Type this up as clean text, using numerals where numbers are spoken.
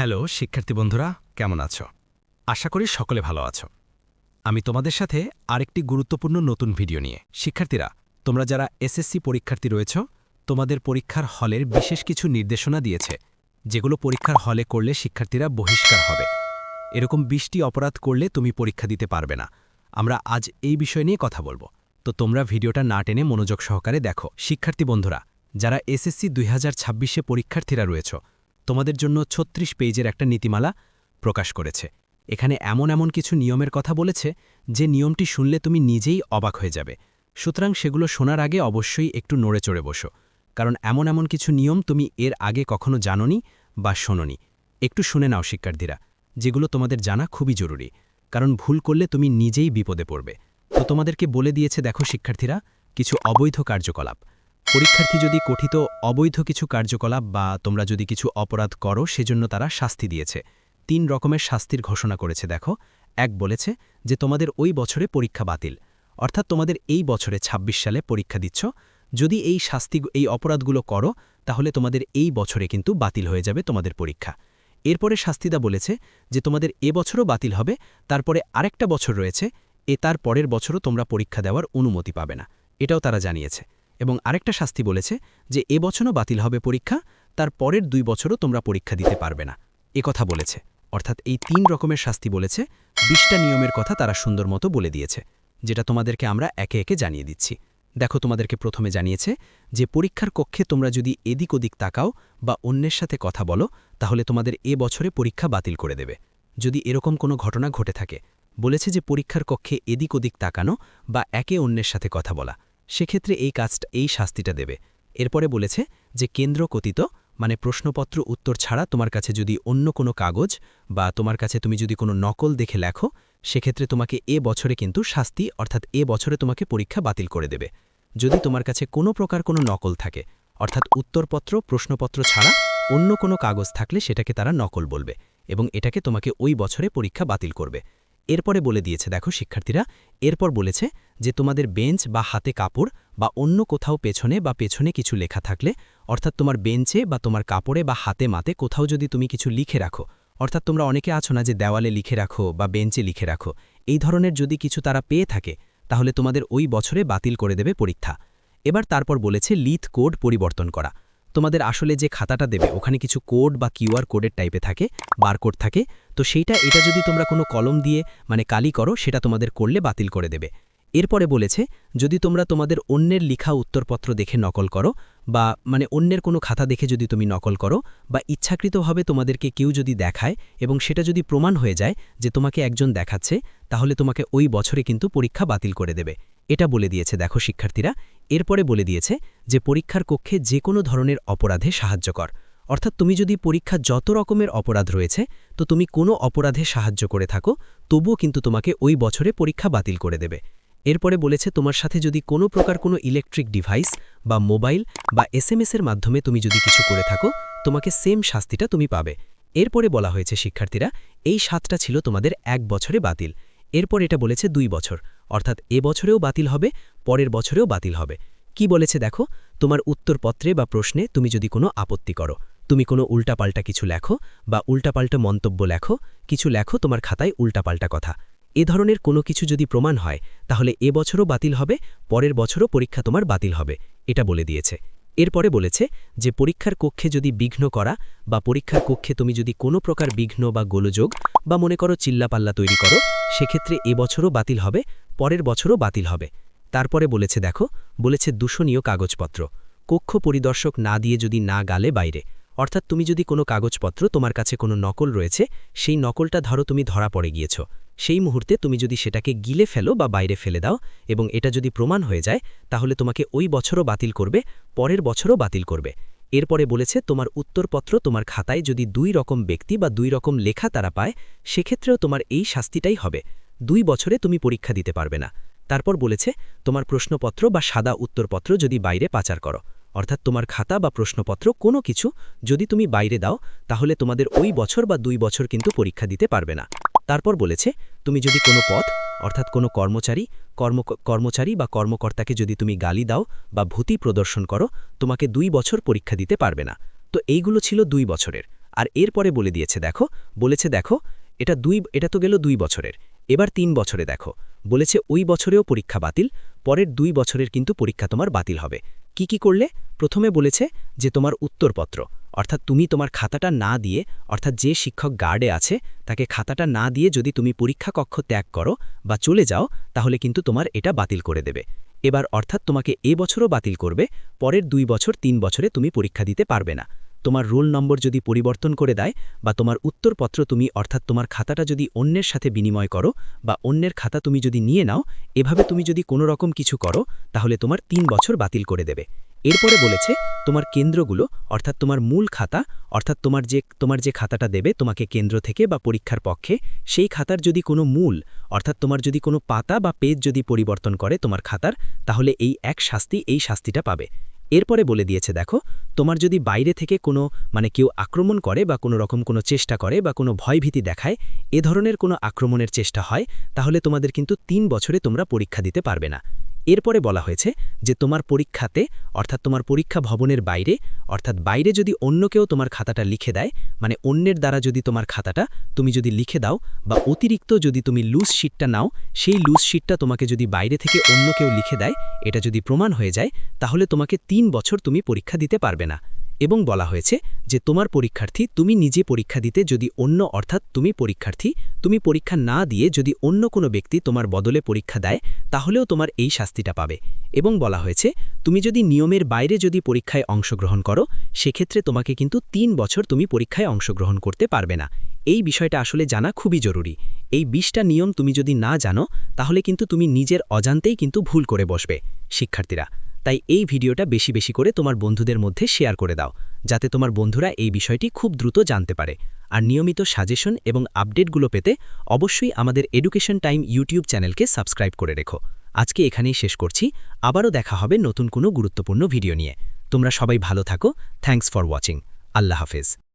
Hello শিক্ষার্থী বন্ধুরা, কেমন আছো? আশা করি সকলে ভালো আছো। আমি তোমাদের সাথে আরেকটি গুরুত্বপূর্ণ নতুন ভিডিও নিয়ে। শিক্ষার্থীরা, তোমরা যারা এসএসসি পরীক্ষার্থী রয়েছ, তোমাদের পরীক্ষার হলের বিশেষ কিছু নির্দেশনা দিয়েছে, যেগুলো পরীক্ষার হলে করলে শিক্ষার্থীরা বহিষ্কার হবে। এরকম ২০টি অপরাধ করলে তুমি পরীক্ষা দিতে পারবে না। আমরা আজ এই বিষয় নিয়ে কথা বলবো। তো তোমরা ভিডিওটা না টেনে মনোযোগ সহকারে দেখো। শিক্ষার্থী বন্ধুরা, যারা এসএসসি ২০২৬ পরীক্ষার্থীরা রয়েছ, তোমাদের জন্য ৩৬ পেজের একটা নীতিমালা প্রকাশ করেছে। এখানে এমন এমন কিছু নিয়মের কথা বলেছে যে নিয়মটি শুনলে তুমি নিজেই অবাক হয়ে যাবে। সুতরাং সেগুলো শোনার আগে অবশ্যই একটু নড়ে চড়ে বসো, কারণ এমন এমন কিছু নিয়ম তুমি এর আগে কখনো জানোনি বা শোনোনি। একটু শুনে নাও শিক্ষার্থীরা, যেগুলো তোমাদের জানা খুবই জরুরি, কারণ ভুল করলে তুমি নিজেই বিপদে পড়বে। তো তোমাদেরকে বলে দিয়েছে, দেখো শিক্ষার্থীরা, কিছু অবৈধ কার্যকলাপ। পরীক্ষার্থী যদি কথিত অবৈধ কিছু কার্যকলাপ বা তোমরা যদি কিছু অপরাধ করো, সেজন্য তারা শাস্তি দিয়েছে। ৩ রকমের শাস্তির ঘোষণা করেছে। দেখো, এক বলেছে যে তোমাদের ওই বছরে পরীক্ষা বাতিল, অর্থাৎ তোমাদের এই বছরে ২৬ সালে পরীক্ষা দিচ্ছ, যদি এই অপরাধগুলো করো, তাহলে তোমাদের এই বছরে কিন্তু বাতিল হয়ে যাবে তোমাদের পরীক্ষা। এরপরে শাস্তিদা বলেছে যে তোমাদের এ বছরও বাতিল হবে, তারপরে আরেকটা বছর রয়েছে, তার পরের বছরও তোমরা পরীক্ষা দেওয়ার অনুমতি পাবে না, এটাও তারা জানিয়েছে। এবং আরেকটা শাস্তি বলেছে যে এ বছরও বাতিল হবে পরীক্ষা, তার পরের ২ বছরও তোমরা পরীক্ষা দিতে পারবে না, কথা বলেছে। অর্থাৎ এই ৩ রকমের শাস্তি বলেছে। ২০টা নিয়মের কথা তারা সুন্দর মতো বলে দিয়েছে, যেটা তোমাদেরকে আমরা একে একে জানিয়ে দিচ্ছি। দেখো, তোমাদেরকে প্রথমে জানিয়েছে যে পরীক্ষার কক্ষে তোমরা যদি এদিক ওদিক তাকাও বা অন্যের সাথে কথা বলো, তাহলে তোমাদের এ বছরে পরীক্ষা বাতিল করে দেবে, যদি এরকম কোনো ঘটনা ঘটে থাকে। বলেছে যে পরীক্ষার কক্ষে এদিক ওদিক তাকানো বা একে অন্যের সাথে কথা বলা, সেক্ষেত্রে এই শাস্তিটা দেবে। এরপরে বলেছে যে কেন্দ্র কতিত মানে প্রশ্নপত্র উত্তর ছাড়া তোমার কাছে যদি অন্য কোনো কাগজ বা তোমার কাছে তুমি যদি কোনো নকল দেখে লেখো, সেক্ষেত্রে তোমাকে এ বছরে কিন্তু শাস্তি, অর্থাৎ এ বছরে তোমাকে পরীক্ষা বাতিল করে দেবে। যদি তোমার কাছে কোনো প্রকার কোনো নকল থাকে, অর্থাৎ উত্তরপত্র প্রশ্নপত্র ছাড়া অন্য কোনো কাগজ থাকলে, সেটাকে তারা নকল বলবে এবং এটাকে তোমাকে ওই বছরে পরীক্ষা বাতিল করবে। এরপরে বলে দিয়েছে, দেখো শিক্ষার্থীরা, এরপর বলেছে যে তোমাদের বেঞ্চ বা হাতে কাপড় বা অন্য কোথাও পেছনে কিছু লেখা থাকলে, অর্থাৎ তোমার বেঞ্চে বা তোমার কাপড়ে বা হাতে মাতে কোথাও যদি তুমি কিছু লিখে রাখো, অর্থাৎ তোমরা অনেকে আছো না যে দেওয়ালে লিখে রাখো বা বেঞ্চে লিখে রাখো, এই ধরনের যদি কিছু তারা পেয়ে থাকে, তাহলে তোমাদের ওই বছরে বাতিল করে দেবে পরীক্ষা। এবার তারপর বলেছে লিথ কোড পরিবর্তন করা। তোমাদের আসলে যে খাতাটা দেবে, ওখানে কিছু কোড বা কিউআর কোডের টাইপে থাকে, বারকোড থাকে, তো এটা যদি তোমরা কোনো কলম দিয়ে মানে কালি করো, সেটা তোমাদের করলে বাতিল করে দেবে। এরপরে বলেছে যদি তোমরা তোমাদের অন্যের লিখা উত্তরপত্র দেখে নকল করো বা মানে অন্যের কোনো খাতা দেখে যদি তুমি নকল করো বা ইচ্ছাকৃতভাবে তোমাদেরকে কেউ যদি দেখায় এবং সেটা যদি প্রমাণ হয়ে যায় যে তোমাকে একজন দেখাচ্ছে, তাহলে তোমাকে ওই বছরে কিন্তু পরীক্ষা বাতিল করে দেবে, এটা বলে দিয়েছে। দেখো শিক্ষার্থীরা, এরপরে বলে দিয়েছে যে পরীক্ষার কক্ষে যে কোনো ধরনের অপরাধে সাহায্য কর, অর্থাৎ তুমি যদি পরীক্ষা যত রকমের অপরাধ রয়েছে, তো তুমি কোনো অপরাধে সাহায্য করে থাকো, তবুও কিন্তু তোমাকে ওই বছরে পরীক্ষা বাতিল করে দেবে। এরপরে বলেছে তোমার সাথে যদি কোনো প্রকার কোনো ইলেকট্রিক ডিভাইস বা মোবাইল বা এসএমএসের মাধ্যমে তুমি যদি কিছু করে থাকো, তোমাকে সেম শাস্তিটা তুমি পাবে। এরপরে বলা হয়েছে শিক্ষার্থীরা, এই ৭টা ছিল তোমাদের ১ বছরে বাতিল। এরপর এটা বলেছে ২ বছর, অর্থাৎ এ বছরেও বাতিল হবে, পরের বছরেও বাতিল হবে। কি বলেছে দেখো, তোমার উত্তরপত্রে বা প্রশ্নে তুমি যদি কোনো আপত্তি করো, তুমি কোনো উল্টাপাল্টা কিছু লেখো বা উল্টাপাল্টা মন্তব্য লেখো, কিছু লেখো তোমার খাতায় উল্টাপাল্টা কথা, এ ধরনের কোনো কিছু যদি প্রমাণ হয়, তাহলে এ বছরও বাতিল হবে, পরের বছরও পরীক্ষা তোমার বাতিল হবে, এটা বলে দিয়েছে। এরপরে বলেছে যে পরীক্ষার কক্ষে যদি বিঘ্ন করা বা পরীক্ষার কক্ষে তুমি যদি কোনো প্রকার বিঘ্ন বা গোলযোগ বা মনে করো চিল্লাপাল্লা তৈরি করো, সেক্ষেত্রে এ বছরও বাতিল হবে, পরের বছরও বাতিল হবে। তারপরে বলেছে দেখো, বলেছে দূষণীয় কাগজপত্র, কক্ষ পরিদর্শক না দিয়ে যদি না গালে বাইরে, অর্থাৎ তুমি যদি কোনো কাগজপত্র তোমার কাছে কোনো নকল রয়েছে, সেই নকলটা ধরো তুমি ধরা পড়ে গিয়েছ, সেই মুহূর্তে তুমি যদি সেটাকে গিলে ফেলো বা বাইরে ফেলে দাও এবং এটা যদি প্রমাণ হয়ে যায়, তাহলে তোমাকে ওই বছরও বাতিল করবে, পরের বছরও বাতিল করবে। এরপরে বলেছে তোমার উত্তরপত্র তোমার খাতায় যদি ২ রকম ব্যক্তি বা ২ রকম লেখা তারা পায়, সেক্ষেত্রেও তোমার এই শাস্তিটাই হবে, ২ বছরে তুমি পরীক্ষা দিতে পারবে না। তারপর বলেছে তোমার প্রশ্নপত্র বা সাদা উত্তরপত্র যদি বাইরে পাচার করো, অর্থাৎ তোমার খাতা বা প্রশ্নপত্র কোনো কিছু যদি তুমি বাইরে দাও, তাহলে তোমাদের ওই বছর বা ২ বছর কিন্তু পরীক্ষা দিতে পারবে না। তারপর বলেছে তুমি যদি কোনো পদ, অর্থাৎ কোনো কর্মচারী বা কর্মকর্তাকে যদি তুমি গালি দাও বা ভূতি প্রদর্শন করো, তোমাকে ২ বছর পরীক্ষা দিতে পারবে না। তো এইগুলো ছিল ২ বছরের। আর এরপরে বলেছে দেখো এটা তো গেল 2 বছরের, এবার 3 বছরে দেখো, বলেছে ওই বছরেও পরীক্ষা বাতিল, পরের 2 বছরের কিন্তু পরীক্ষা তোমার বাতিল হবে। কি করলে? প্রথমে বলেছে যে তোমার উত্তরপত্র, অর্থাৎ তুমি তোমার খাতাটা না দিয়ে, অর্থাৎ যে শিক্ষক গার্ডে আছে তাকে খাতাটা না দিয়ে যদি তুমি পরীক্ষা কক্ষ ত্যাগ করো বা চলে যাও, তাহলে কিন্তু তোমার এটা বাতিল করে দেবে। এবার অর্থাৎ তোমাকে বছরও বাতিল করবে, পরের 2 বছর 3 বছরে তুমি পরীক্ষা দিতে পারবে না। তোমার রোল নম্বর যদি পরিবর্তন করে দেয় বা তোমার উত্তরপত্র তুমি অর্থাৎ তোমার খাতাটা যদি অন্যের সাথে বিনিময় করো বা অন্যের খাতা তুমি যদি নিয়ে নাও, এভাবে তুমি যদি কোনো রকম কিছু করো, তাহলে তোমার 3 বছর বাতিল করে দেবে। এরপরে বলেছে তোমার কেন্দ্রগুলো, অর্থাৎ তোমার মূল খাতা, অর্থাৎ তোমার যে খাতাটা দেবে তোমাকে কেন্দ্র থেকে বা পরীক্ষার পক্ষে, সেই খাতার যদি কোনো মূল, অর্থাৎ তোমার যদি কোনো পাতা বা পেজ যদি পরিবর্তন করে তোমার খাতার, তাহলে এই শাস্তিটা পাবে। এরপরে বলে দিয়েছে দেখো, তোমার যদি বাইরে থেকে কোনো কেউ আক্রমণ করে বা কোনো রকম কোনো চেষ্টা করে বা কোনো ভয়ভীতি দেখায়, এ ধরনের কোনো আক্রমণের চেষ্টা হয়, তাহলে তোমাদের কিন্তু 3 বছরে তোমরা পরীক্ষা দিতে পারবে না। এরপরে বলা হয়েছে যে তোমার পরীক্ষাতে, অর্থাৎ তোমার পরীক্ষা ভবনের বাইরে, অর্থাৎ বাইরে যদি অন্য কেউ তোমার খাতাটা লিখে দেয়, অন্যের দ্বারা যদি তোমার খাতাটা তুমি যদি লিখে দাও বা অতিরিক্ত যদি তুমি লুজ শিটটা নাও, সেই লুজ শিটটা তোমাকে যদি বাইরে থেকে অন্য কেউ লিখে দেয়, এটা যদি প্রমাণ হয়ে যায়, তাহলে তোমাকে 3 বছর তুমি পরীক্ষা দিতে পারবে না। এবং বলা হয়েছে যে তোমার পরীক্ষার্থী তুমি নিজে পরীক্ষা দিতে যদি অন্য, অর্থাৎ তুমি পরীক্ষা না দিয়ে যদি অন্য কোনো ব্যক্তি তোমার বদলে পরীক্ষা দেয়, তাহলেও তোমার এই শাস্তিটা পাবে। এবং বলা হয়েছে তুমি যদি নিয়মের বাইরে যদি পরীক্ষায় অংশগ্রহণ করো, সেক্ষেত্রে তোমাকে কিন্তু 3 বছর তুমি পরীক্ষায় অংশগ্রহণ করতে পারবে না। এই বিষয়টা আসলে জানা খুবই জরুরি। এই 20টা নিয়ম তুমি যদি না জানো, তাহলে কিন্তু তুমি নিজের অজান্তেই কিন্তু ভুল করে বসবে শিক্ষার্থীরা। তাই এই ভিডিওটা বেশি বেশি করে তোমার বন্ধুদের মধ্যে শেয়ার করে দাও, যাতে তোমার বন্ধুরা এই বিষয়টি খুব দ্রুত জানতে পারে। আর নিয়মিত সাজেশন এবং আপডেটগুলো পেতে অবশ্যই আমাদের এডুকেশন টাইম ইউটিউব চ্যানেলকে সাবস্ক্রাইব করে রেখো। আজকে এখানেই শেষ করছি, আবারও দেখা হবে নতুন কোনো গুরুত্বপূর্ণ ভিডিও নিয়ে। তোমরা সবাই ভালো থাকো। Thanks for watching. আল্লাহ হাফেজ।